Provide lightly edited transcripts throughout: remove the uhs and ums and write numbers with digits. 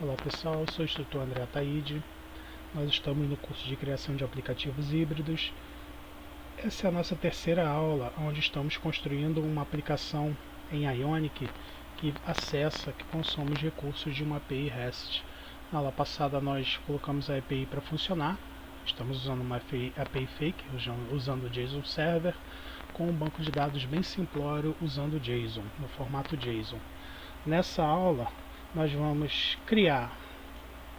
Olá pessoal, eu sou o instrutor André Ataide. Nós estamos no curso de criação de aplicativos híbridos. Essa é a nossa terceira aula, onde estamos construindo uma aplicação em Ionic que acessa, que consome os recursos de uma API REST. Na aula passada nós colocamos a API para funcionar. Estamos usando uma API fake, usando o JSON Server, com um banco de dados bem simplório usando o JSON, no formato JSON. Nessa aula nós vamos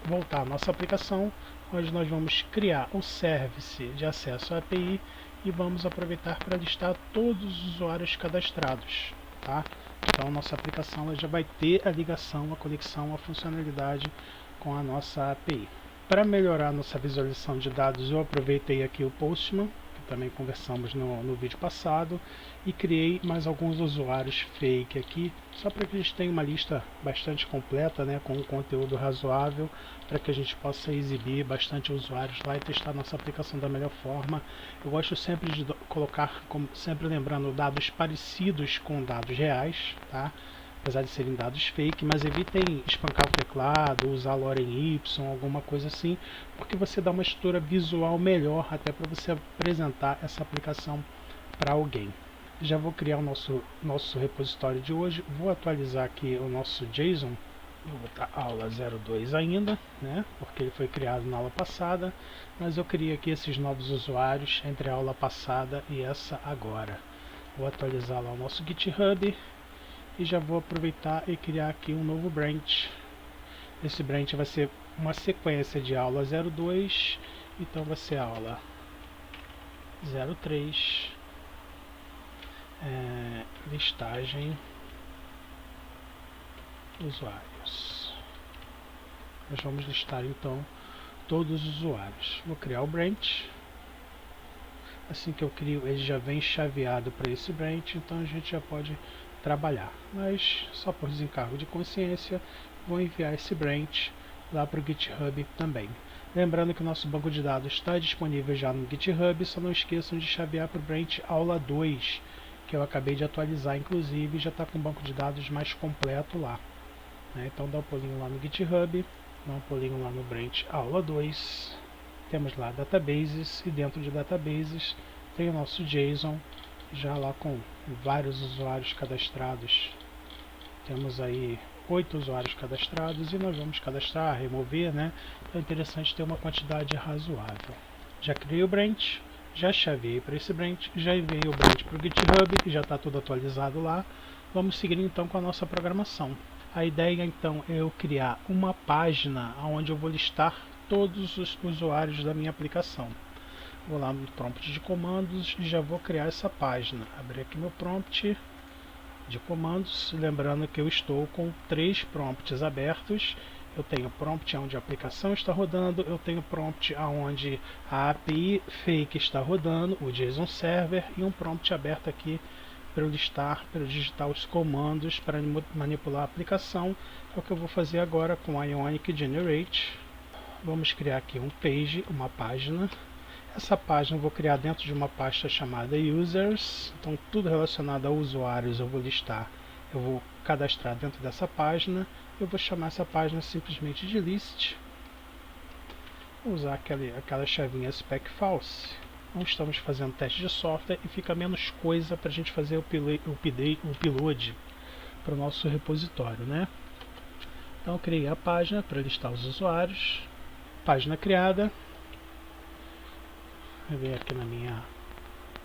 voltar à nossa aplicação, onde nós vamos criar o service de acesso à API e vamos aproveitar para listar todos os usuários cadastrados, tá? Então nossa aplicação ela já vai ter a ligação, a conexão, a funcionalidade com a nossa API. Para melhorar nossa visualização de dados, eu aproveitei aqui o Postman, que também conversamos no vídeo passado, e criei mais alguns usuários fake aqui, só para que a gente tenha uma lista bastante completa, né, com um conteúdo razoável, para que a gente possa exibir bastante usuários lá e testar nossa aplicação da melhor forma. Eu gosto sempre de colocar, sempre lembrando, dados parecidos com dados reais, tá? Apesar de serem dados fake, mas evitem espancar o teclado, usar lorem Y, alguma coisa assim, porque você dá uma estrutura visual melhor até para você apresentar essa aplicação para alguém. Já vou criar o nosso repositório de hoje, vou atualizar aqui o nosso JSON, vou botar aula 02 ainda, né, porque ele foi criado na aula passada, mas eu criei aqui esses novos usuários entre a aula passada e essa agora. Vou atualizar lá o nosso GitHub, e já vou aproveitar e criar aqui um novo branch. Esse branch vai ser uma sequência de aula 02, então vai ser aula 03, listagem usuários. Nós vamos listar então todos os usuários. Vou criar o branch. Assim que eu crio, ele já vem chaveado para esse branch, então a gente já pode trabalhar, mas só por desencargo de consciência vou enviar esse branch lá para o GitHub também. Lembrando que o nosso banco de dados está disponível já no GitHub, só não esqueçam de chavear para o branch aula 2, que eu acabei de atualizar, inclusive já está com o banco de dados mais completo lá, né? Então dá um pulinho lá no GitHub, dá um pulinho lá no branch aula 2, temos lá databases, e dentro de databases tem o nosso JSON, já lá com vários usuários cadastrados. Temos aí 8 usuários cadastrados e nós vamos cadastrar, remover, né? Então é interessante ter uma quantidade razoável. Já criei o branch, já chaveei para esse branch, já enviei o branch para o GitHub, que já está tudo atualizado lá. Vamos seguir então com a nossa programação. A ideia então é eu criar uma página onde eu vou listar todos os usuários da minha aplicação. Vou lá no prompt de comandos e já vou criar essa página. Abrir aqui meu prompt de comandos, lembrando que eu estou com 3 prompts abertos. Eu tenho prompt onde a aplicação está rodando, eu tenho prompt onde a API fake está rodando, o JSON Server, e um prompt aberto aqui para eu listar, para eu digitar os comandos para manipular a aplicação. É o que eu vou fazer agora com a Ionic Generate. Vamos criar aqui um page, uma página. Essa página eu vou criar dentro de uma pasta chamada Users, então tudo relacionado a usuários eu vou listar, eu vou cadastrar dentro dessa página. Eu vou chamar essa página simplesmente de List, vou usar aquela chavinha spec false. Não estamos fazendo teste de software e fica menos coisa para a gente fazer o upload para o nosso repositório, né? Então eu criei a página para listar os usuários, página criada. Ver aqui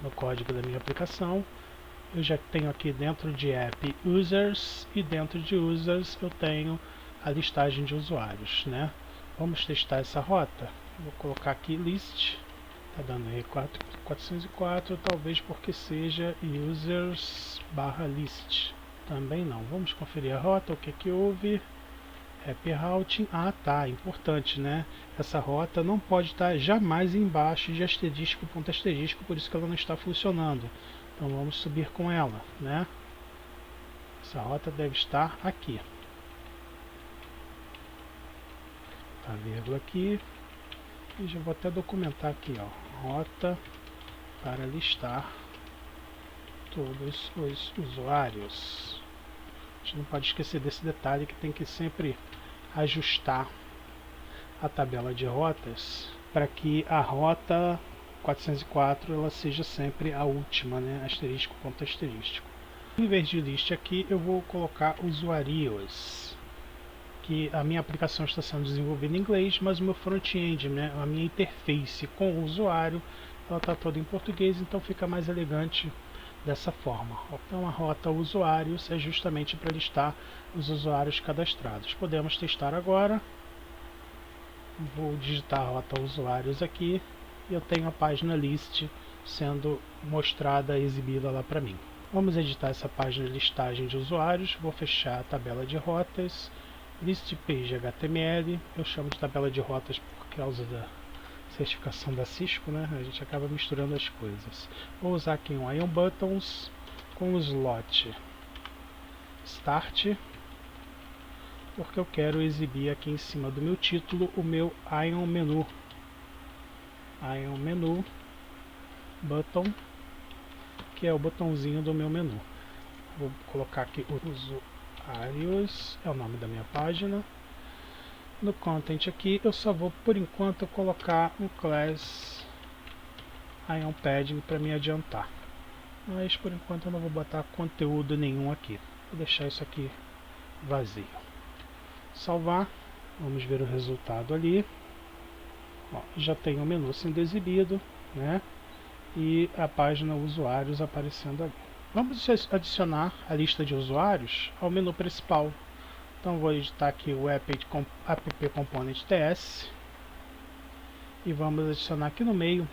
no código da minha aplicação, eu já tenho aqui dentro de app users, e dentro de users eu tenho a listagem de usuários, né? Vamos testar essa rota. Vou colocar aqui list, tá dando aí 404, talvez porque seja users/list. Também não. Vamos conferir a rota, o que que houve. Happy Routing, tá, importante, né? Essa rota não pode estar jamais embaixo de asterisco, ponto asterisco, por isso que ela não está funcionando. Então vamos subir com ela, né? Essa rota deve estar aqui. Tá, vírgula aqui. E já vou até documentar aqui, ó. Rota para listar todos os usuários. A gente não pode esquecer desse detalhe, que tem que sempre ajustar a tabela de rotas para que a rota 404 ela seja sempre a última, né? Asterisco, ponto asterístico. Em vez de list aqui, eu vou colocar usuários, que a minha aplicação está sendo desenvolvida em inglês, mas o meu front-end, né, a minha interface com o usuário, ela está toda em português, então fica mais elegante dessa forma. Então a rota usuários é justamente para listar os usuários cadastrados. Podemos testar agora. Vou digitar a rota usuários aqui e eu tenho a página list sendo mostrada, exibida lá para mim. Vamos editar essa página de listagem de usuários. Vou fechar a tabela de rotas, list page HTML. Eu chamo de tabela de rotas por causa da certificação da Cisco, né? A gente acaba misturando as coisas. Vou usar aqui um Ion Buttons com o slot Start, porque eu quero exibir aqui em cima do meu título o meu Ion Menu. Ion Menu Button, que é o botãozinho do meu menu. Vou colocar aqui usuários, é o nome da minha página. No content aqui eu só vou por enquanto colocar um class Ion Padding para me adiantar, mas por enquanto eu não vou botar conteúdo nenhum aqui, vou deixar isso aqui vazio. Salvar, vamos ver o resultado ali. Ó, já tem o menu sendo exibido, né, e a página usuários aparecendo ali. Vamos adicionar a lista de usuários ao menu principal. Então vou editar aqui o app component ts e vamos adicionar aqui no meio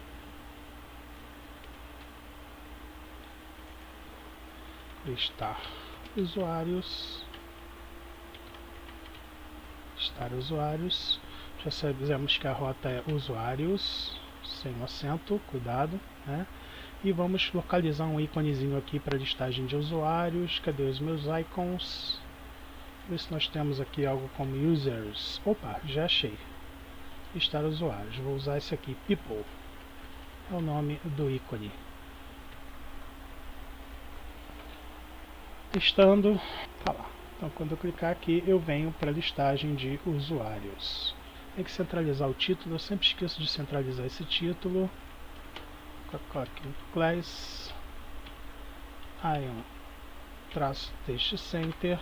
listar usuários. Já sabemos que a rota é usuários sem o acento, cuidado, né? E vamos localizar um íconezinho aqui para listagem de usuários. Cadê os meus icons? Ver se nós temos aqui algo como users. Opa, já achei. Listar usuários. Vou usar esse aqui, people. É o nome do ícone. Testando. Tá lá. Então quando eu clicar aqui, eu venho para a listagem de usuários. Tem que centralizar o título. Eu sempre esqueço de centralizar esse título. Coloque class Ion-Text Center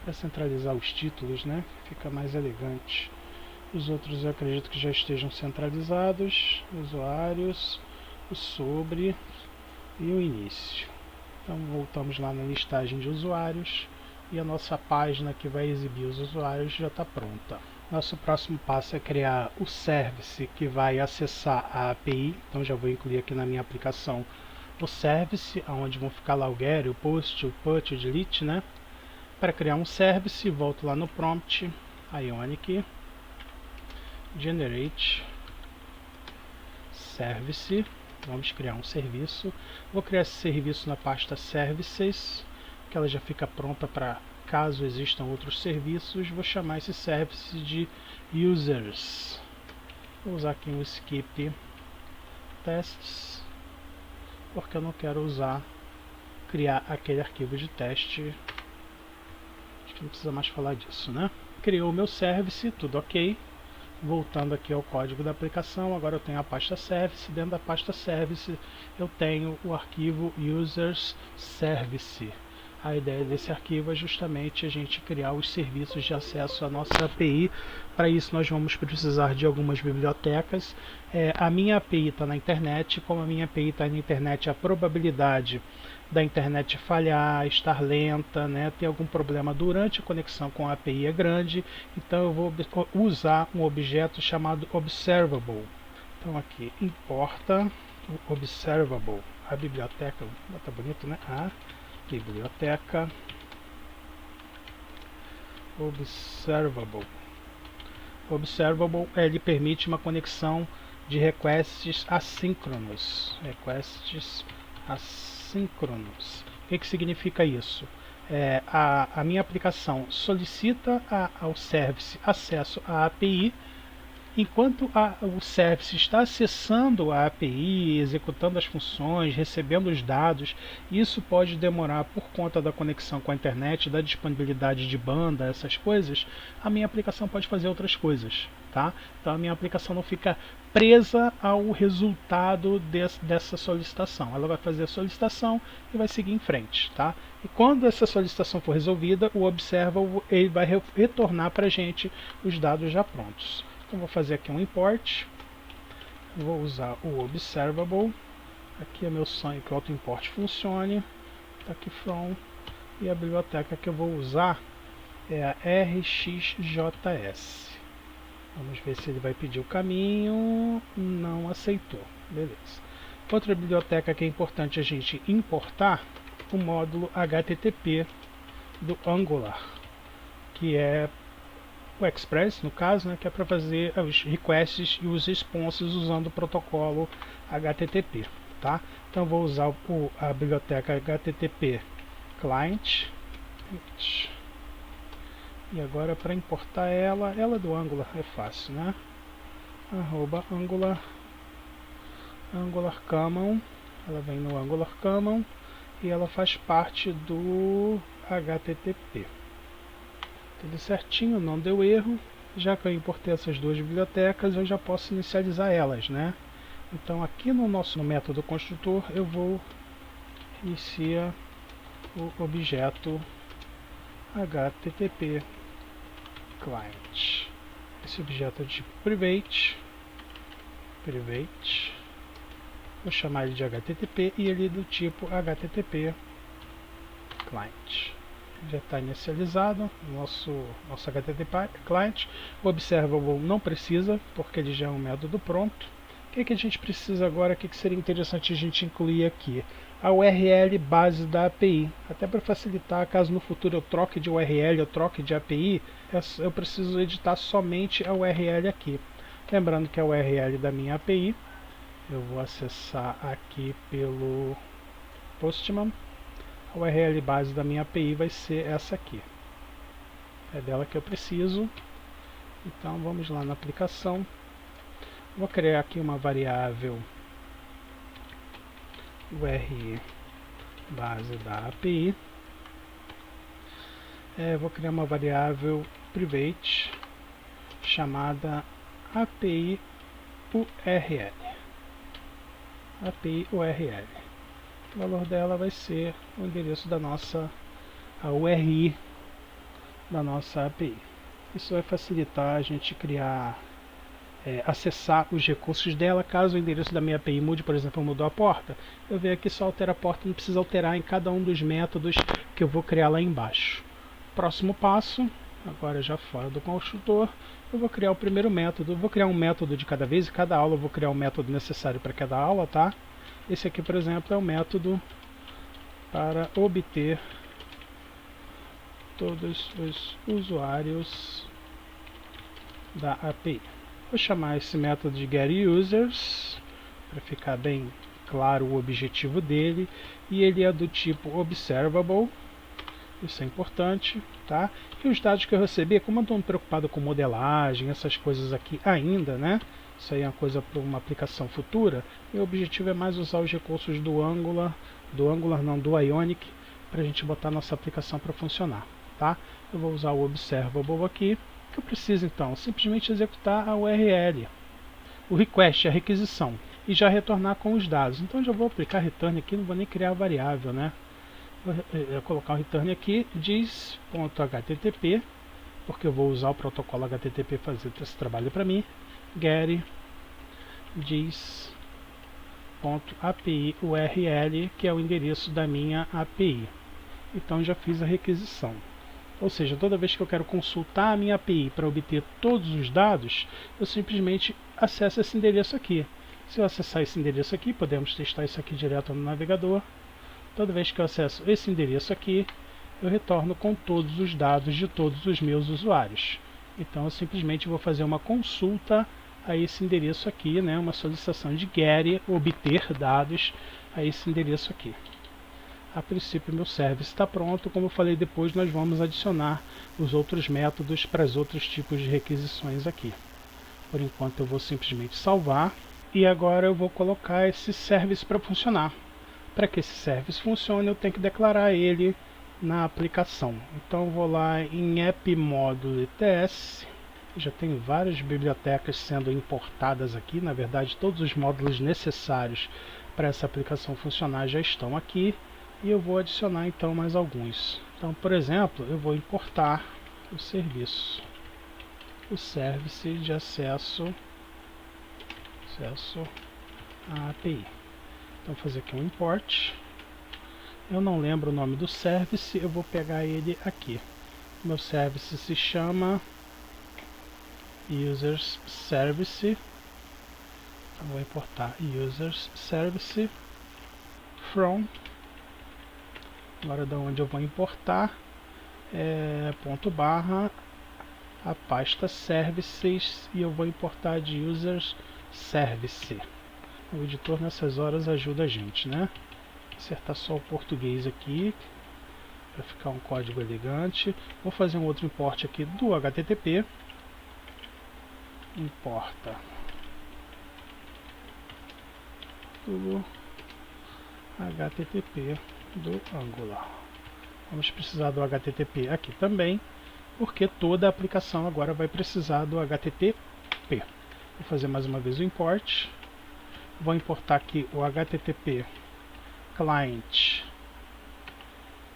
para centralizar os títulos, né? Fica mais elegante. Os outros eu acredito que já estejam centralizados. Usuários, o sobre e o início. Então voltamos lá na listagem de usuários e a nossa página que vai exibir os usuários já está pronta. Nosso próximo passo é criar o service que vai acessar a API. Então já vou incluir aqui na minha aplicação o service, onde vão ficar lá o get, o post, o put, o delete, né? Para criar um service, volto lá no prompt, Ionic, generate service. Vamos criar um serviço. Vou criar esse serviço na pasta services, que ela já fica pronta para caso existam outros serviços. Vou chamar esse service de users. Vou usar aqui um skip tests, porque eu não quero criar aquele arquivo de teste. Acho que não precisa mais falar disso, né? Criou o meu service, tudo ok. Voltando aqui ao código da aplicação, agora eu tenho a pasta service. Dentro da pasta service eu tenho o arquivo users service. A ideia desse arquivo é justamente a gente criar os serviços de acesso à nossa API. Para isso nós vamos precisar de algumas bibliotecas. A minha API está na internet. Como a minha API está na internet, a probabilidade da internet falhar, estar lenta, né, ter algum problema durante a conexão com a API é grande. Então eu vou usar um objeto chamado observable. Então aqui, importa o observable, a biblioteca, tá bonito, né? A biblioteca observable. Observable, ele permite uma conexão de requests assíncronos. Requests assíncronos. O que significa isso? A minha aplicação solicita ao service acesso à API enquanto o service está acessando a API, executando as funções, recebendo os dados, isso pode demorar por conta da conexão com a internet, da disponibilidade de banda, essas coisas, a minha aplicação pode fazer outras coisas, tá? Então a minha aplicação não fica presa ao resultado dessa solicitação. Ela vai fazer a solicitação e vai seguir em frente, tá? E quando essa solicitação for resolvida, o Observable ele vai retornar para a gente os dados já prontos. Então vou fazer aqui um import, vou usar o Observable, aqui é meu sonho que o auto-import funcione, tá aqui from, e a biblioteca que eu vou usar é a RxJS. Vamos ver se ele vai pedir o caminho, não aceitou, beleza. Outra biblioteca que é importante a gente importar, o módulo HTTP do Angular, que é o Express, no caso, né, que é para fazer os requests e os responses usando o protocolo HTTP, tá? Então vou usar a biblioteca HTTP Client. E agora para importar ela do Angular é fácil, né? Angular Common, ela vem no Angular Common e ela faz parte do HTTP. Tudo certinho, não deu erro. Já que eu importei essas duas bibliotecas, eu já posso inicializar elas, né? Então aqui no método construtor eu vou iniciar o objeto HTTP Client. Esse objeto é de tipo private. Vou chamar ele de HTTP e ele é do tipo HTTP Client. Já está inicializado nosso HTTP Client. O Observable não precisa, porque ele já é um método pronto. O que a gente precisa agora, o que seria interessante a gente incluir aqui? A URL base da API. Até para facilitar, caso no futuro eu troque de URL, eu troque de API, eu preciso editar somente a URL aqui. Lembrando que a URL da minha API, eu vou acessar aqui pelo Postman. A URL base da minha API vai ser essa aqui. É dela que eu preciso. Então vamos lá na aplicação. Vou criar aqui uma variável URL base da API. Vou criar uma variável private chamada API URL. API URL. O valor dela vai ser o endereço da nossa URI da nossa API. Isso vai facilitar a gente criar, acessar os recursos dela. Caso o endereço da minha API mude, por exemplo, mudou a porta, eu venho aqui só alterar a porta, não precisa alterar em cada um dos métodos que eu vou criar lá embaixo. Próximo passo, agora já fora do construtor, eu vou criar o primeiro método. Eu vou criar um método de cada vez, e cada aula eu vou criar um método necessário para cada aula, tá? Esse aqui, por exemplo, é o método para obter todos os usuários da API. Vou chamar esse método de getUsers, para ficar bem claro o objetivo dele, e ele é do tipo observable, isso é importante, tá? E os dados que eu recebi, como eu estou preocupado com modelagem, essas coisas aqui ainda, né? Isso aí é uma coisa para uma aplicação futura. Meu objetivo é mais usar os recursos do Ionic, para a gente botar nossa aplicação para funcionar, tá? Eu vou usar o observable aqui. O que eu preciso então? Simplesmente executar a URL, o request, a requisição, e já retornar com os dados. Então já vou aplicar return aqui, não vou nem criar a variável, né? Vou colocar o return aqui, diz.http, porque eu vou usar o protocolo HTTP fazer esse trabalho para mim. Get diz.api URL, que é o endereço da minha API. Então já fiz a requisição. Ou seja, toda vez que eu quero consultar a minha API para obter todos os dados, eu simplesmente acesso esse endereço aqui. Se eu acessar esse endereço aqui, podemos testar isso aqui direto no navegador. Toda vez que eu acesso esse endereço aqui, eu retorno com todos os dados de todos os meus usuários. Então eu simplesmente vou fazer uma consulta a esse endereço aqui, né, uma solicitação de get, obter dados a esse endereço aqui. A princípio meu service está pronto. Como eu falei, depois nós vamos adicionar os outros métodos para os outros tipos de requisições aqui. Por enquanto eu vou simplesmente salvar. E agora eu vou colocar esse service para funcionar. Para que esse service funcione, eu tenho que declarar ele na aplicação. Então eu vou lá em app module ts. Já tem várias bibliotecas sendo importadas aqui. Na verdade, todos os módulos necessários para essa aplicação funcionar já estão aqui. E eu vou adicionar então mais alguns. Então, por exemplo, eu vou importar o serviço, o service de acesso à API. Então, vou fazer aqui um import. Eu não lembro o nome do service, eu vou pegar ele aqui. Meu service se chama users service. Então, vou importar users service from. Agora, da onde eu vou importar ponto barra a pasta services, e eu vou importar de users service. O editor nessas horas ajuda a gente, né? Acertar só o português aqui para ficar um código elegante. Vou fazer um outro import aqui do HTTP. Importa do HTTP do Angular. Vamos precisar do HTTP aqui também, porque toda a aplicação agora vai precisar do HTTP. Vou fazer mais uma vez o import. Vou importar aqui o HTTP client.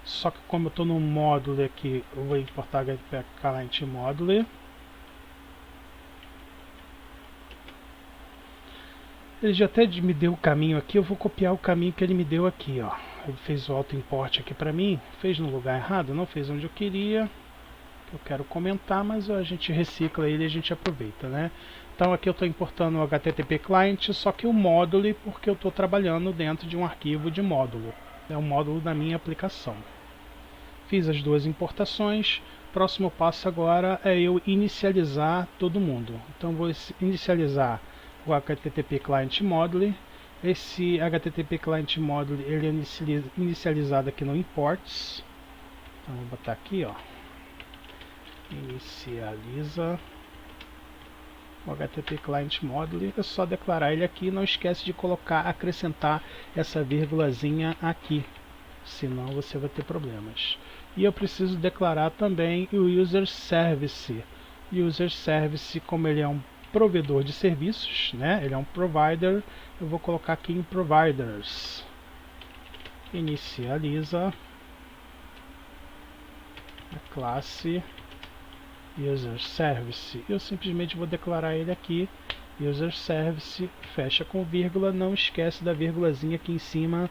Só que como eu estou no módulo aqui, eu vou importar HTTP client módulo. Ele já até me deu o caminho aqui, eu vou copiar o caminho que ele me deu aqui, ó. Ele fez o auto import aqui para mim, fez no lugar errado, não fez onde eu queria. Eu quero comentar, mas a gente recicla ele e a gente aproveita, né? Então aqui eu estou importando o HTTP client, só que o módulo, porque eu estou trabalhando dentro de um arquivo de módulo. É o módulo da minha aplicação. Fiz as duas importações. Próximo passo agora é eu inicializar todo mundo. Então vou inicializar o HTTP client module. Esse HTTP client module ele é inicializado aqui no imports. Então vou botar aqui, ó. Inicializa o HTTP client module. É só declarar ele aqui. Não esquece de acrescentar essa vírgulazinha aqui, senão você vai ter problemas. E eu preciso declarar também o user service. User service, como ele é um provedor de serviços, né? Ele é um provider. Eu vou colocar aqui em providers. Inicializa a classe user service. Eu simplesmente vou declarar ele aqui, user service, fecha com vírgula. Não esquece da vírgulazinha aqui em cima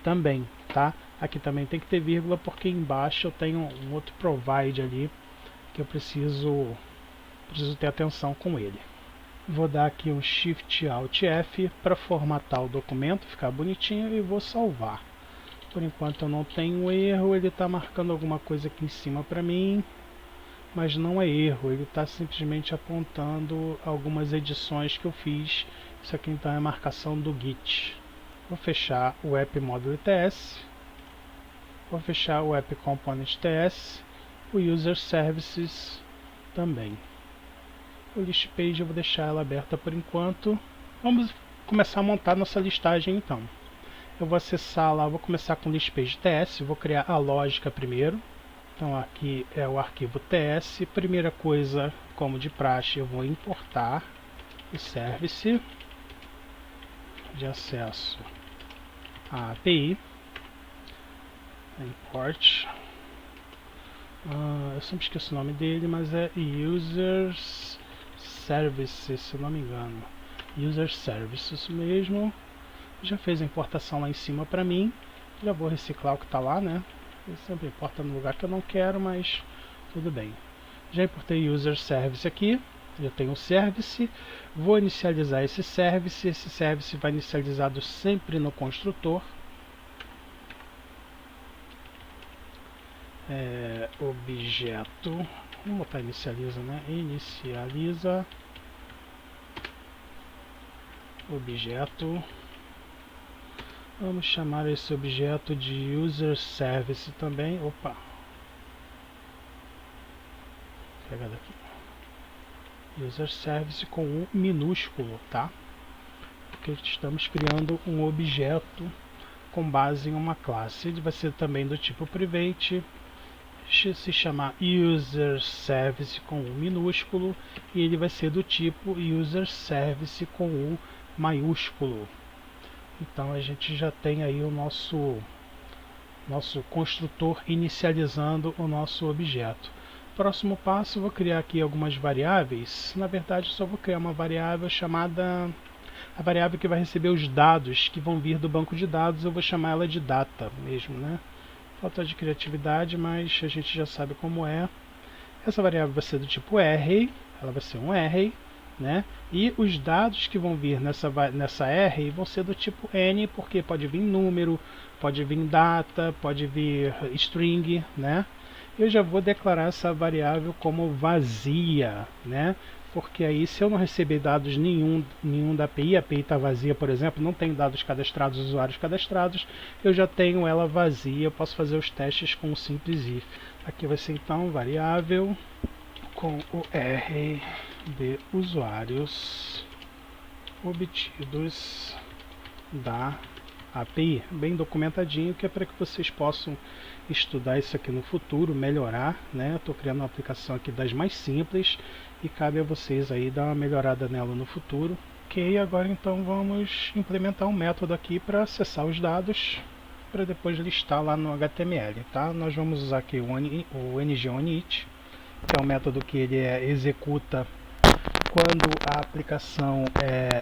também, tá? Aqui também tem que ter vírgula, porque embaixo eu tenho um outro provide ali que eu preciso ter atenção com ele. Vou dar aqui um Shift Alt F para formatar o documento, ficar bonitinho, e vou salvar. Por enquanto eu não tenho erro, ele está marcando alguma coisa aqui em cima para mim, mas não é erro, ele está simplesmente apontando algumas edições que eu fiz. Isso aqui então é marcação do Git. Vou fechar o app module ts, vou fechar o app component ts, o user services também. O list page eu vou deixar ela aberta por enquanto. Vamos começar a montar nossa listagem então. Eu vou acessar lá, vou começar com list page ts, vou criar a lógica primeiro. Então aqui é o arquivo ts. Primeira coisa, como de praxe, eu vou importar o service de acesso à API. Import. Eu sempre esqueço o nome dele, mas é users services, se eu não me engano. User services mesmo. Já fez a importação lá em cima para mim. Já vou reciclar o que está lá, né? Ele sempre importa no lugar que eu não quero, mas tudo bem. Já importei user service aqui. Já tenho o service. Vou inicializar esse service. Esse service vai inicializado sempre no construtor. Objeto. Vamos botar inicializa, né? Inicializa objeto. Vamos chamar esse objeto de user service também. Opa! Vou pegar daqui. User service com U minúsculo, tá? Porque estamos criando um objeto com base em uma classe. Ele vai ser também do tipo private, se chamar user service com U minúsculo, e ele vai ser do tipo user service com U maiúsculo. Então a gente já tem aí o nosso construtor inicializando o nosso objeto. Próximo passo, eu vou criar aqui algumas variáveis. Na verdade, só vou criar uma variável chamada a variável que vai receber os dados que vão vir do banco de dados. Eu vou chamar ela de data mesmo, né? Falta de criatividade, mas a gente já sabe como é. Essa variável vai ser do tipo array, ela vai ser um array, né? E os dados que vão vir nessa array vão ser do tipo n, porque pode vir número, pode vir data, pode vir string, né? Eu já vou declarar essa variável como vazia, né? Porque aí, se eu não receber dados nenhum da API, a API está vazia, por exemplo, não tem dados cadastrados, usuários cadastrados, eu já tenho ela vazia, eu posso fazer os testes com um simples if. Aqui vai ser então variável com o array de usuários obtidos da API, bem documentadinho, que é para que vocês possam estudar isso aqui no futuro, melhorar, né? Estou criando uma aplicação aqui das mais simples e cabe a vocês aí dar uma melhorada nela no futuro. Ok, agora então vamos implementar um método aqui para acessar os dados, para depois listar lá no HTML, tá? Nós vamos usar aqui o ngOnIt, que é um método que ele executa quando a aplicação,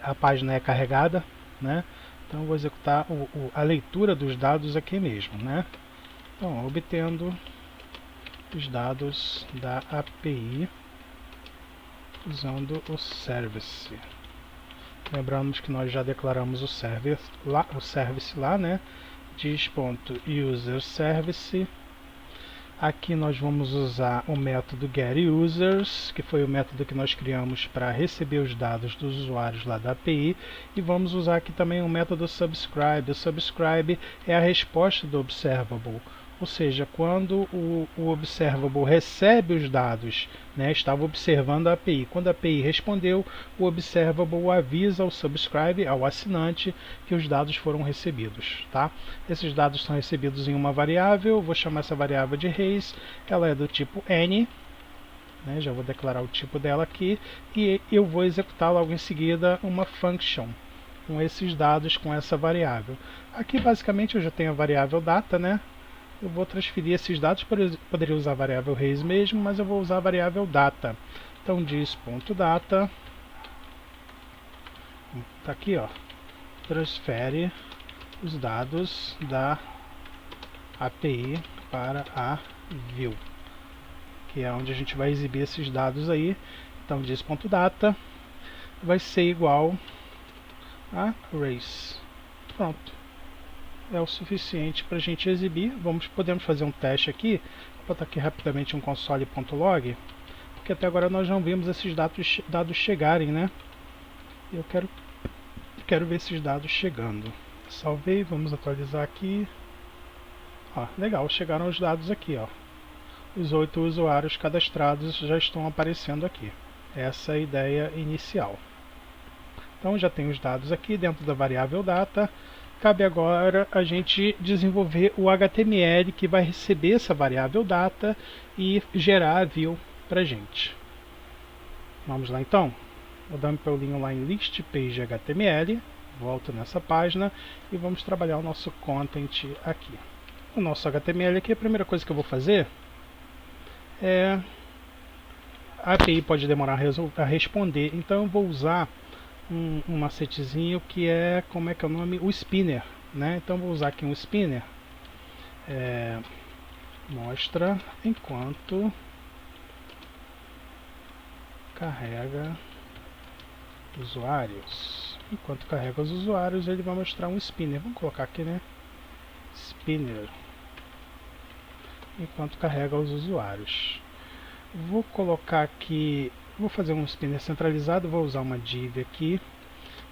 a página é carregada, né? Então eu vou executar a leitura dos dados aqui mesmo, né? Então, obtendo os dados da API usando o service. Lembramos que nós já declaramos o service lá, né? Diz.userService. Aqui nós vamos usar o método getUsers, que foi o método que nós criamos para receber os dados dos usuários lá da API, e vamos usar aqui também o método subscribe. O subscribe é a resposta do observable, ou seja, quando o observable recebe os dados, né, estava observando a API. Quando a API respondeu, o observable avisa ao subscribe, ao assinante, que os dados foram recebidos. Tá? Esses dados são recebidos em uma variável, vou chamar essa variável de raise, ela é do tipo n, né, já vou declarar o tipo dela aqui, e eu vou executar logo em seguida uma function com esses dados, com essa variável. Aqui basicamente eu já tenho a variável data, né? Eu vou transferir esses dados, poderia usar a variável raise mesmo, mas eu vou usar a variável data. Então diz.data, tá aqui, ó, transfere os dados da API para a view, que é onde a gente vai exibir esses dados aí. Então diz.data vai ser igual a raise. Pronto. É o suficiente para a gente exibir. Podemos fazer um teste aqui. Vou botar aqui rapidamente um console.log, porque até agora nós não vimos esses dados chegarem, né? Eu quero ver esses dados chegando. Salvei, vamos atualizar aqui. Ó, legal, chegaram os dados aqui, ó. Os 8 usuários cadastrados já estão aparecendo aqui. Essa é a ideia inicial. Então já tem os dados aqui dentro da variável data. Cabe agora a gente desenvolver o HTML que vai receber essa variável data e gerar a view para a gente. Vamos lá então? Vou dar um pulinho lá em list page HTML, volto nessa página e vamos trabalhar o nosso content aqui. O nosso HTML aqui, a primeira coisa que eu vou fazer é... A API pode demorar a responder, então eu vou usar um macetezinho que é, como é que é o nome? O spinner, né? Então vou usar aqui um spinner, mostra enquanto carrega usuários. Enquanto carrega os usuários, ele vai mostrar um spinner. Vamos colocar aqui, né? Spinner. Enquanto carrega os usuários. Vou colocar aqui, vou fazer um spinner centralizado, vou usar uma div aqui.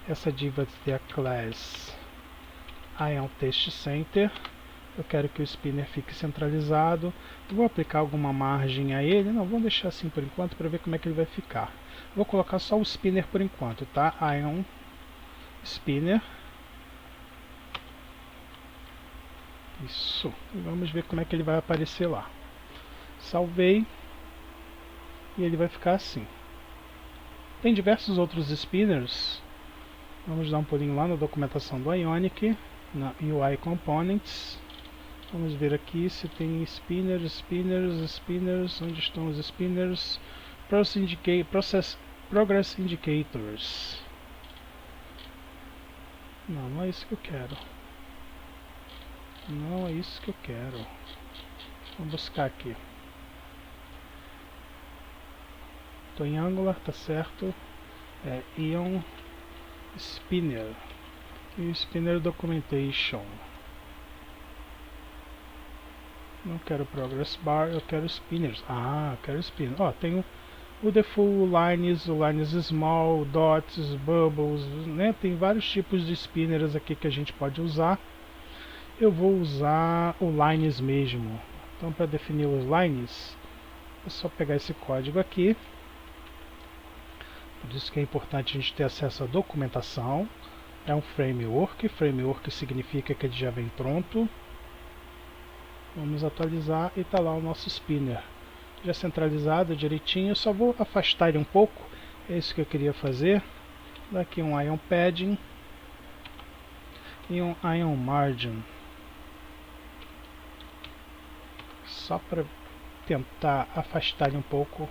Essa div vai ter a class IonTestCenter. Eu quero que o spinner fique centralizado. Vou aplicar alguma margem a ele. Não, vamos deixar assim por enquanto para ver como é que ele vai ficar. Vou colocar só o spinner por enquanto, tá? Ion Spinner. Isso. E vamos ver como é que ele vai aparecer lá. Salvei. E ele vai ficar assim. Tem diversos outros spinners. Vamos dar um pulinho lá na documentação do Ionic, na UI Components. Vamos ver aqui se tem spinners. Onde estão os spinners? Progress Indicators. Não, não é isso que eu quero. Não é isso que eu quero. Vamos buscar aqui. Estou em Angular, tá certo. É Ion Spinner. E o Spinner Documentation. Não quero Progress Bar, eu quero Spinners. Ah, eu quero Spinner. Ó, tem o Default Lines, o Lines Small, Dots, Bubbles, né? Tem vários tipos de Spinners aqui que a gente pode usar. Eu vou usar o Lines mesmo. Então, para definir os Lines, é só pegar esse código aqui. Por isso que é importante a gente ter acesso à documentação. É um framework. Framework significa que ele já vem pronto. Vamos atualizar e está lá o nosso spinner. Já centralizado direitinho. Só vou afastar ele um pouco. É isso que eu queria fazer. Daqui um Ion Padding. E um Ion Margin. Só para tentar afastar ele um pouco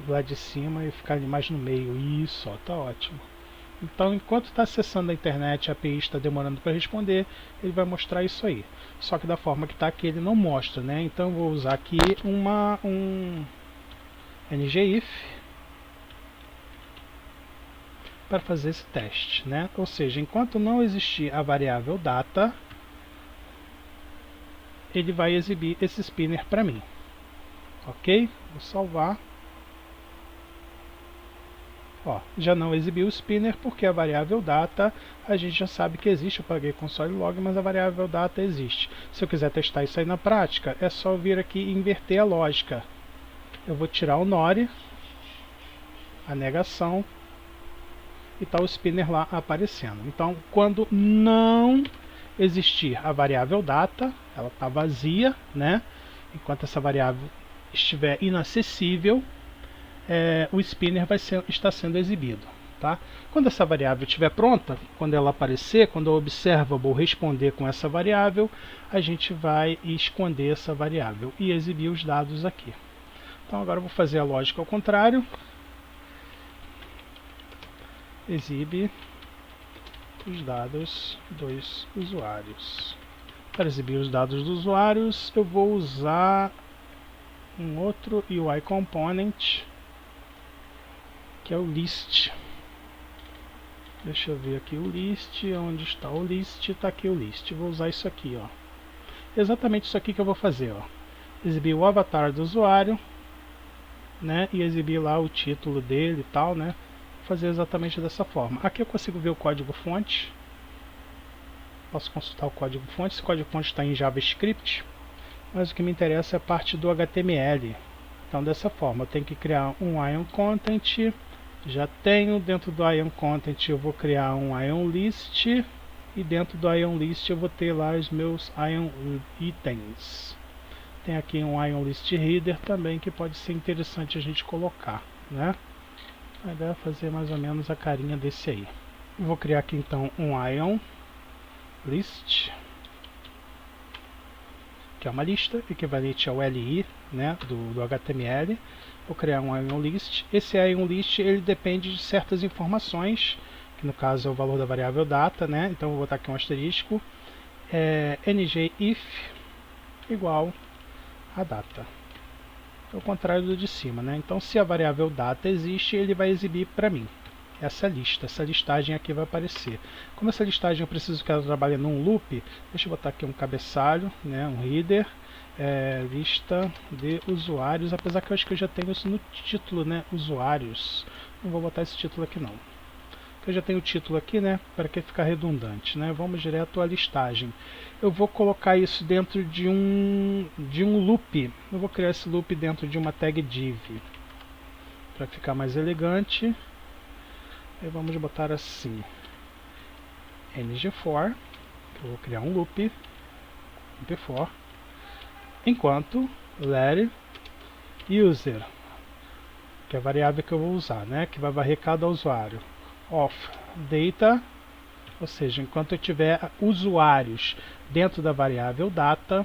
lá de cima e ficar ali mais no meio. Isso, ó, tá ótimo. Então, enquanto está acessando a internet, a API está demorando para responder, ele vai mostrar isso aí. Só que da forma que está aqui, ele não mostra, né? Então, eu vou usar aqui um ngIf para fazer esse teste, né? Ou seja, enquanto não existir a variável data, ele vai exibir esse spinner para mim. Ok? Vou salvar. Ó, já não exibiu o spinner porque a variável data a gente já sabe que existe. Eu paguei console log, mas a variável data existe. Se eu quiser testar isso aí na prática, é só vir aqui e inverter a lógica. Eu vou tirar o NORE, a negação, e está o spinner lá aparecendo. Então, quando não existir a variável data, ela está vazia, né? Enquanto essa variável estiver inacessível, o spinner vai estar sendo exibido, tá? Quando essa variável estiver pronta, quando ela aparecer, quando o observable responder com essa variável, a gente vai esconder essa variável e exibir os dados aqui. Então agora eu vou fazer a lógica ao contrário. Exibe os dados dos usuários. Para exibir os dados dos usuários, eu vou usar um outro UI Component, que é o list. Deixa eu ver aqui o list. Onde está o list? Está aqui o list. Vou usar isso aqui, ó. Exatamente isso aqui que eu vou fazer, ó. Exibir o avatar do usuário, né? E exibir lá o título dele e tal, né? Vou fazer exatamente dessa forma. Aqui eu consigo ver o código fonte. Posso consultar o código fonte. Esse código fonte está em JavaScript, mas o que me interessa é a parte do HTML. Então, dessa forma, eu tenho que criar um Ion Content. Já tenho dentro do Ion Content, eu vou criar um Ion List, e dentro do Ion List eu vou ter lá os meus Ion Items. Tem aqui um Ion List Header também, que pode ser interessante a gente colocar, né? A ideia é fazer mais ou menos a carinha desse aí. Eu vou criar aqui então um Ion List, que é uma lista equivalente ao LI, né, do HTML. Vou criar um Ion List. Esse Ion List ele depende de certas informações, que no caso é o valor da variável data, né? Então vou botar aqui um asterisco. ngIf igual a data. É o contrário do de cima, né? Então se a variável data existe, ele vai exibir para mim essa lista, essa listagem aqui vai aparecer. Como essa listagem eu preciso que ela trabalhe num loop, deixa eu botar aqui um cabeçalho, né, um header, lista de usuários, apesar que eu acho que eu já tenho isso no título, né, usuários. Não vou botar esse título aqui não. eu já tenho o título aqui, né? Para que ficar redundante, né? Vamos direto à listagem. Eu vou colocar isso dentro de um loop. Eu vou criar esse loop dentro de uma tag div para ficar mais elegante. E vamos botar assim: ng_for. Eu vou criar um loop for enquanto let user, que é a variável que eu vou usar, né, que vai varrer cada usuário, of data, ou seja, enquanto eu tiver usuários dentro da variável data,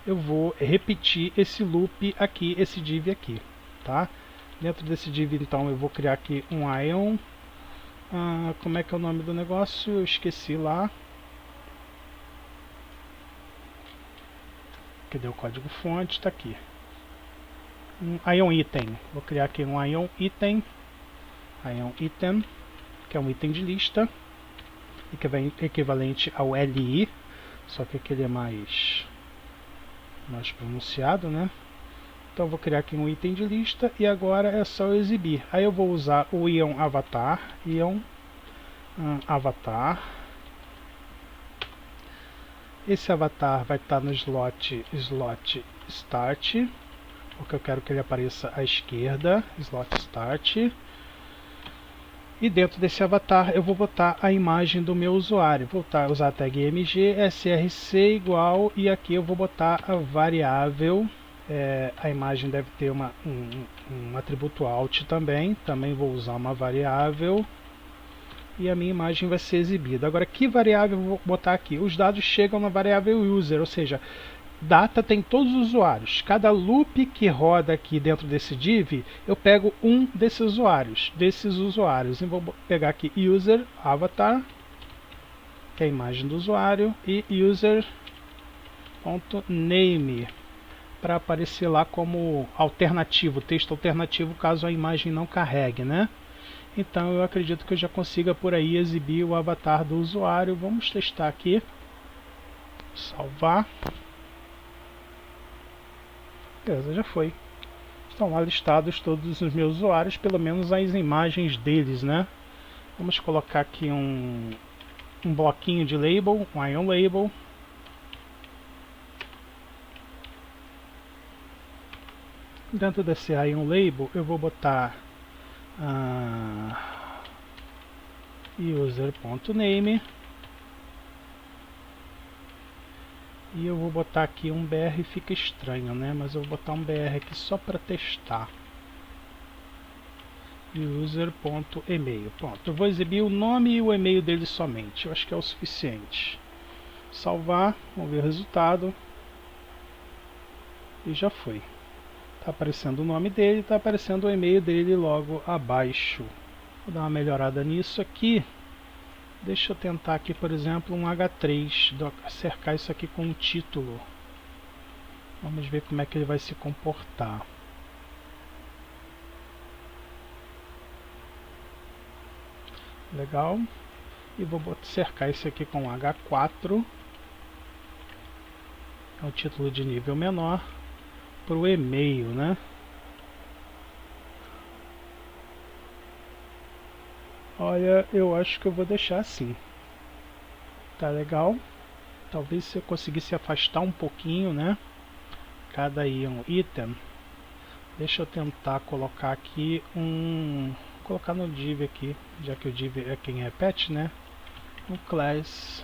eu vou repetir esse loop aqui, esse div aqui, tá? Dentro desse div, então, eu vou criar aqui um ion. Como é que é o nome do negócio? Eu esqueci lá. Cadê o código fonte? Está aqui. Um ion item. Vou criar aqui um ion item. Ion item, que é um item de lista, equivalente ao li, só que aqui ele é mais pronunciado, né? Então vou criar aqui um item de lista e agora é só eu exibir. Aí eu vou usar o ion avatar, avatar. Esse avatar vai estar no slot start, porque eu quero que ele apareça à esquerda, slot start. E dentro desse avatar eu vou botar a imagem do meu usuário. Vou usar a tag mg src igual, e aqui eu vou botar a variável. A imagem deve ter um atributo alt também vou usar uma variável. E a minha imagem vai ser exibida. Agora, que variável eu vou botar aqui? Os dados chegam na variável user, ou seja, data tem todos os usuários. Cada loop que roda aqui dentro desse div, eu pego um desses usuários. E vou pegar aqui user avatar, que é a imagem do usuário, e user.name, para aparecer lá como alternativo, texto alternativo, caso a imagem não carregue, né? Então eu acredito que eu já consiga por aí exibir o avatar do usuário. Vamos testar aqui. Salvar. Beleza, já foi. Estão lá listados todos os meus usuários, pelo menos as imagens deles, né? Vamos colocar aqui um bloquinho de label, um ion label. Dentro desse ion label eu vou botar user.name, e eu vou botar aqui um br, fica estranho, né? Mas eu vou botar um br aqui só para testar. User.email. Pronto, eu vou exibir o nome e o e-mail dele somente. Eu acho que é o suficiente. Salvar, vamos ver o resultado. E já foi. Está aparecendo o nome dele, está aparecendo o e-mail dele logo abaixo. Vou dar uma melhorada nisso aqui. Deixa eu tentar aqui, por exemplo, um H3, cercar isso aqui com um título. Vamos ver como é que ele vai se comportar. Legal. E vou cercar isso aqui com H4. É um título de nível menor. Para o e-mail, né? Olha, eu acho que eu vou deixar assim. Tá legal. Talvez se eu conseguisse afastar um pouquinho, né? Cada item. Deixa eu tentar colocar aqui colocar no div aqui, já que o div é quem repete, né? Um class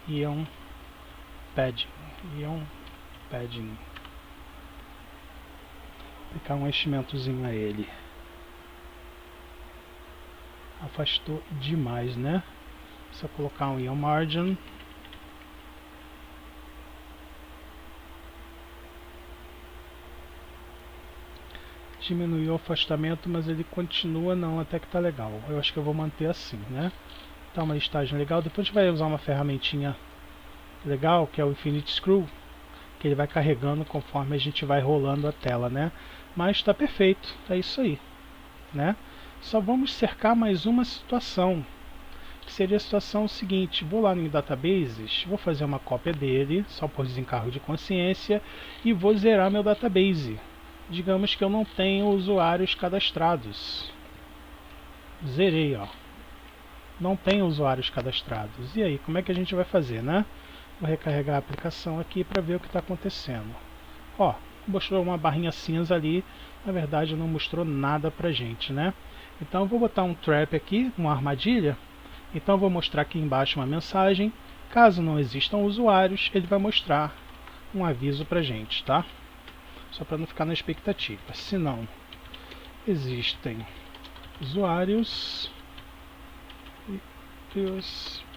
ion padding. Aplicar um enchimentozinho a ele. Afastou demais, né? Só colocar um ion margin. Diminuiu o afastamento, mas ele continua não, até que tá legal. Eu acho que eu vou manter assim, né? Tá uma listagem legal. Depois a gente vai usar uma ferramentinha legal, que é o Infinite Screw, que ele vai carregando conforme a gente vai rolando a tela, né? Mas está perfeito, é isso aí, né? Só vamos cercar mais uma situação, que seria a situação seguinte: vou lá no Databases, vou fazer uma cópia dele, só por desencargo de consciência, e vou zerar meu database. Digamos que eu não tenho usuários cadastrados. Zerei, ó. Não tem usuários cadastrados. E aí, como é que a gente vai fazer, né? Vou recarregar a aplicação aqui para ver o que está acontecendo. Ó, mostrou uma barrinha cinza ali. Na verdade, não mostrou nada pra gente, né? Então, eu vou botar um trap aqui, uma armadilha. Então, eu vou mostrar aqui embaixo uma mensagem. Caso não existam usuários, ele vai mostrar um aviso pra gente, tá? Só para não ficar na expectativa. Se não existem usuários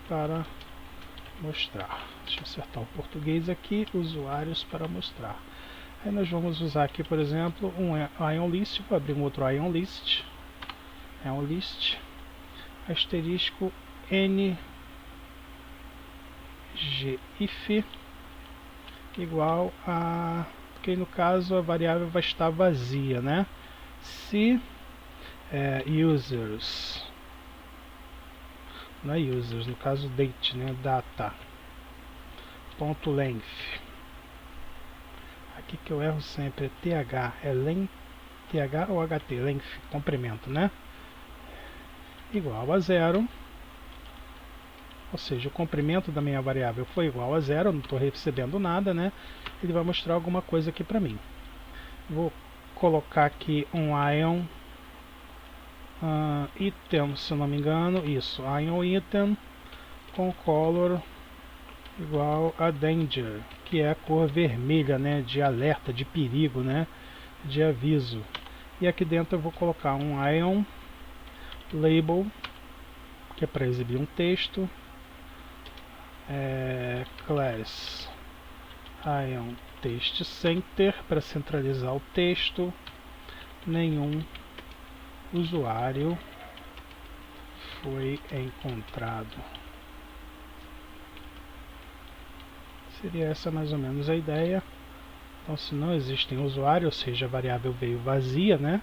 para mostrar. Deixa eu acertar o português aqui. Usuários para mostrar. Aí nós vamos usar aqui, por exemplo, um ion list. Vou abrir um outro ion list. Ion list. Asterisco ngif igual a... porque no caso a variável vai estar vazia, né? Se users, não é users, no caso date, né? Data ponto length, aqui que eu erro sempre é th, é length, th ou ht, length, comprimento, né? Igual a 0, ou seja, o comprimento da minha variável foi igual a 0, eu não estou recebendo nada, né? Ele vai mostrar alguma coisa aqui para mim. Vou colocar aqui um ion item, se eu não me engano, isso, ion item com color igual a danger, que é a cor vermelha, né, de alerta, de perigo, né, de aviso. E aqui dentro eu vou colocar um ion label, que é para exibir um texto, class ion text center, para centralizar o texto, nenhum usuário foi encontrado. Seria essa mais ou menos a ideia. Então, se não existem usuários, ou seja, a variável veio vazia, né?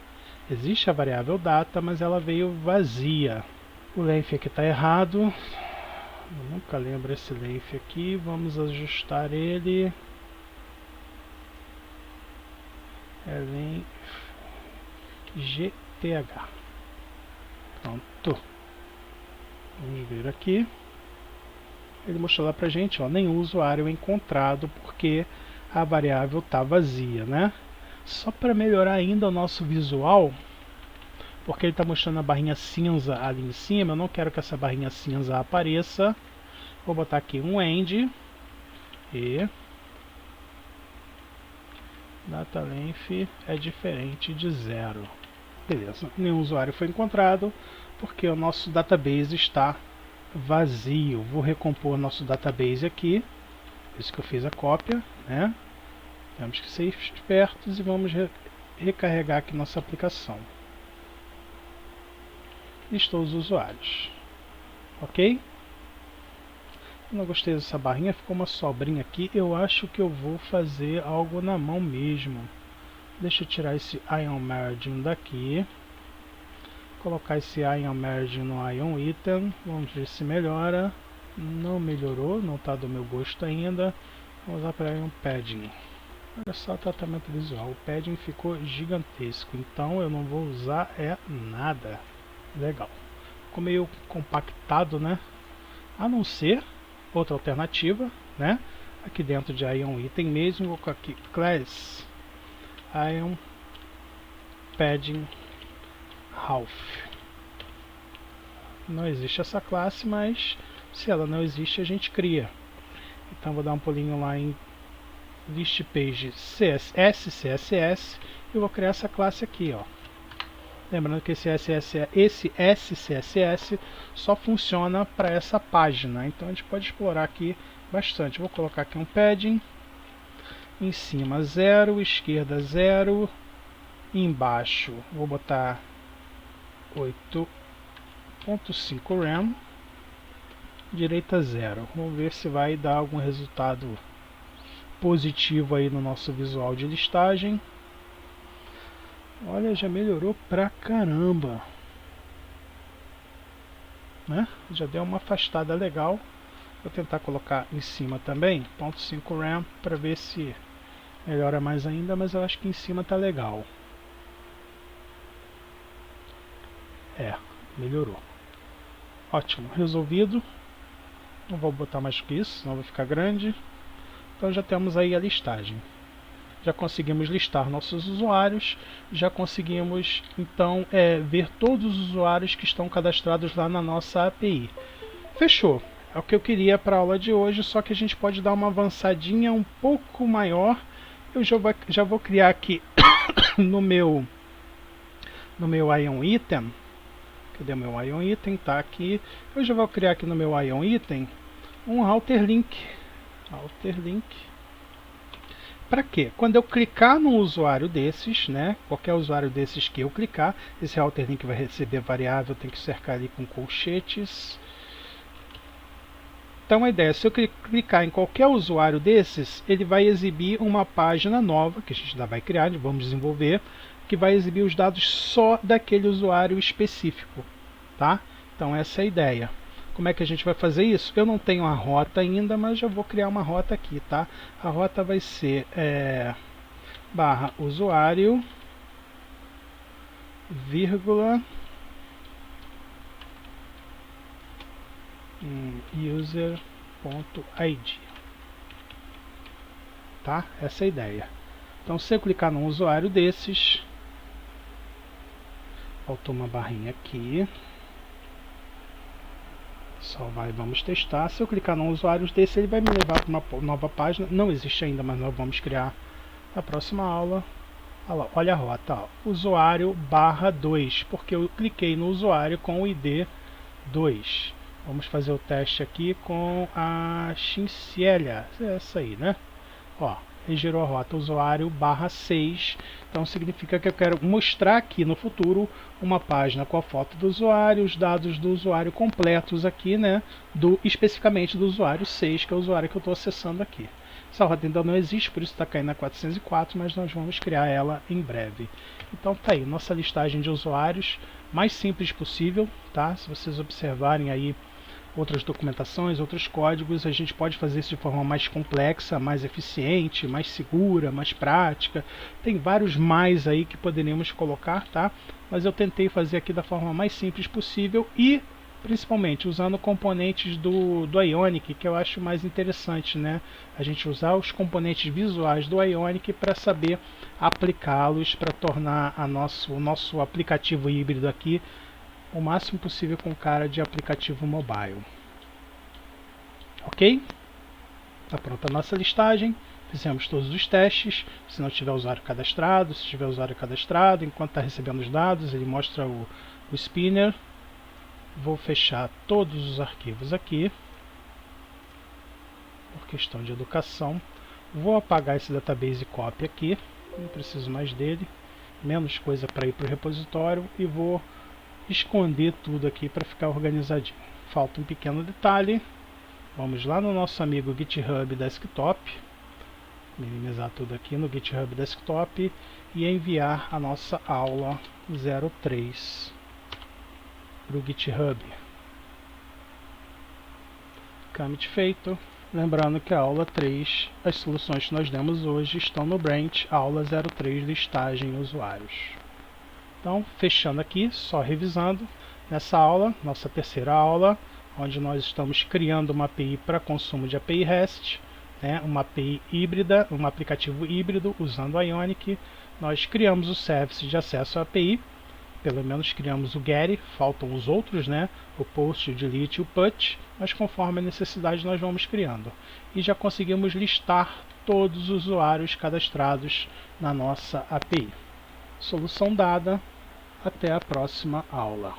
Existe a variável data, mas ela veio vazia. O length aqui está errado. Eu nunca lembro esse length aqui. Vamos ajustar ele. Length gth. Pronto. Vamos ver aqui. Ele mostrou lá pra gente, ó, nenhum usuário encontrado porque a variável está vazia, né? Só para melhorar ainda o nosso visual, porque ele está mostrando a barrinha cinza ali em cima, eu não quero que essa barrinha cinza apareça. Vou botar aqui um end e data length é diferente de 0. Beleza, nenhum usuário foi encontrado porque o nosso database está vazio. Vou recompor nosso database aqui, por isso que eu fiz a cópia, né? Temos que ser espertos e vamos recarregar aqui nossa aplicação. Listou os usuários, ok? Eu não gostei dessa barrinha, ficou uma sobrinha aqui. Eu acho que eu vou fazer algo na mão mesmo. Deixa eu tirar esse ion margin daqui, colocar esse ion margin no ion item, vamos ver se melhora. Não melhorou, não está do meu gosto ainda. Vamos usar para ion padding. Olha só o tratamento visual, o padding ficou gigantesco, então eu não vou usar nada. Legal, ficou meio compactado, né? A não ser outra alternativa, né? Aqui dentro de ion item mesmo, vou colocar aqui class ion padding half. Não existe essa classe, mas se ela não existe a gente cria. Então vou dar um pulinho lá em list page css e vou criar essa classe aqui, ó. Lembrando que esse SCSS só funciona para essa página, então a gente pode explorar aqui bastante. Vou colocar aqui um padding, em cima 0, esquerda 0, embaixo vou botar 8.5 RAM, direita 0. Vamos ver se vai dar algum resultado positivo aí no nosso visual de listagem. Olha, já melhorou pra caramba, né? Já deu uma afastada legal. Vou tentar colocar em cima também 0.5 RAM para ver se melhora mais ainda, mas eu acho que em cima tá legal. melhorou. Ótimo, resolvido. Não vou botar mais que isso, senão vai ficar grande. Então já temos aí a listagem. Já conseguimos listar nossos usuários, já conseguimos então ver todos os usuários que estão cadastrados lá na nossa API. Fechou. É o que eu queria para a aula de hoje, só que a gente pode dar uma avançadinha um pouco maior. Eu já vou criar aqui no meu Ion Item. Cadê o meu Ion Item? Tá aqui. Eu já vou criar aqui no meu Ion Item um Router Link. Para quê? Quando eu clicar num usuário desses, né, qualquer usuário desses que eu clicar, esse Router Link vai receber a variável, tem que cercar ali com colchetes. Então a ideia é, se eu clicar em qualquer usuário desses, ele vai exibir uma página nova, que a gente ainda vai criar, vamos desenvolver, que vai exibir os dados só daquele usuário específico, tá? Então essa é a ideia. Como é que a gente vai fazer isso? Eu não tenho a rota ainda, mas já vou criar uma rota aqui, tá? A rota vai ser barra usuário, vírgula, user.id, tá? Essa é a ideia. Então se eu clicar num usuário desses, faltou uma barrinha aqui, salvar e vamos testar. Se eu clicar num usuário desse, ele vai me levar para uma nova página. Não existe ainda, mas nós vamos criar na próxima aula. Olha a rota, ó. Usuário barra 2, porque eu cliquei no usuário com o ID 2. Vamos fazer o teste aqui com a Chinchilla, essa aí, né? Ó, ele gerou a rota usuário barra 6, então significa que eu quero mostrar aqui no futuro uma página com a foto do usuário, os dados do usuário completos aqui, né, especificamente do usuário 6, que é o usuário que eu estou acessando aqui. Essa rota ainda não existe, por isso está caindo a 404, mas nós vamos criar ela em breve. Então tá aí, nossa listagem de usuários, mais simples possível, tá? Se vocês observarem aí outras documentações, outros códigos, a gente pode fazer isso de forma mais complexa, mais eficiente, mais segura, mais prática. Tem vários mais aí que poderíamos colocar, tá? Mas eu tentei fazer aqui da forma mais simples possível e principalmente usando componentes do Ionic, que eu acho mais interessante, né? A gente usar os componentes visuais do Ionic para saber aplicá-los, para tornar o nosso aplicativo híbrido aqui o máximo possível com cara de aplicativo mobile. Ok? Está pronta a nossa listagem. Fizemos todos os testes. Se não tiver usuário cadastrado, se tiver usuário cadastrado, enquanto está recebendo os dados, ele mostra o spinner. Vou fechar todos os arquivos aqui, por questão de educação. Vou apagar esse database copy aqui, não preciso mais dele. Menos coisa para ir para o repositório e vou esconder tudo aqui para ficar organizadinho. Falta um pequeno detalhe. Vamos lá no nosso amigo GitHub Desktop, minimizar tudo aqui no GitHub Desktop e enviar a nossa aula 03 para o GitHub. Commit feito. Lembrando que a aula 3, as soluções que nós demos hoje estão no branch aula 03 listagem usuários. Então, fechando aqui, só revisando, nessa aula, nossa terceira aula, onde nós estamos criando uma API para consumo de API REST, né, uma API híbrida, um aplicativo híbrido usando a Ionic. Nós criamos o service de acesso à API, pelo menos criamos o GET, faltam os outros, né, o POST, o DELETE e o PUT, mas conforme a necessidade nós vamos criando. E já conseguimos listar todos os usuários cadastrados na nossa API. Solução dada. Até a próxima aula.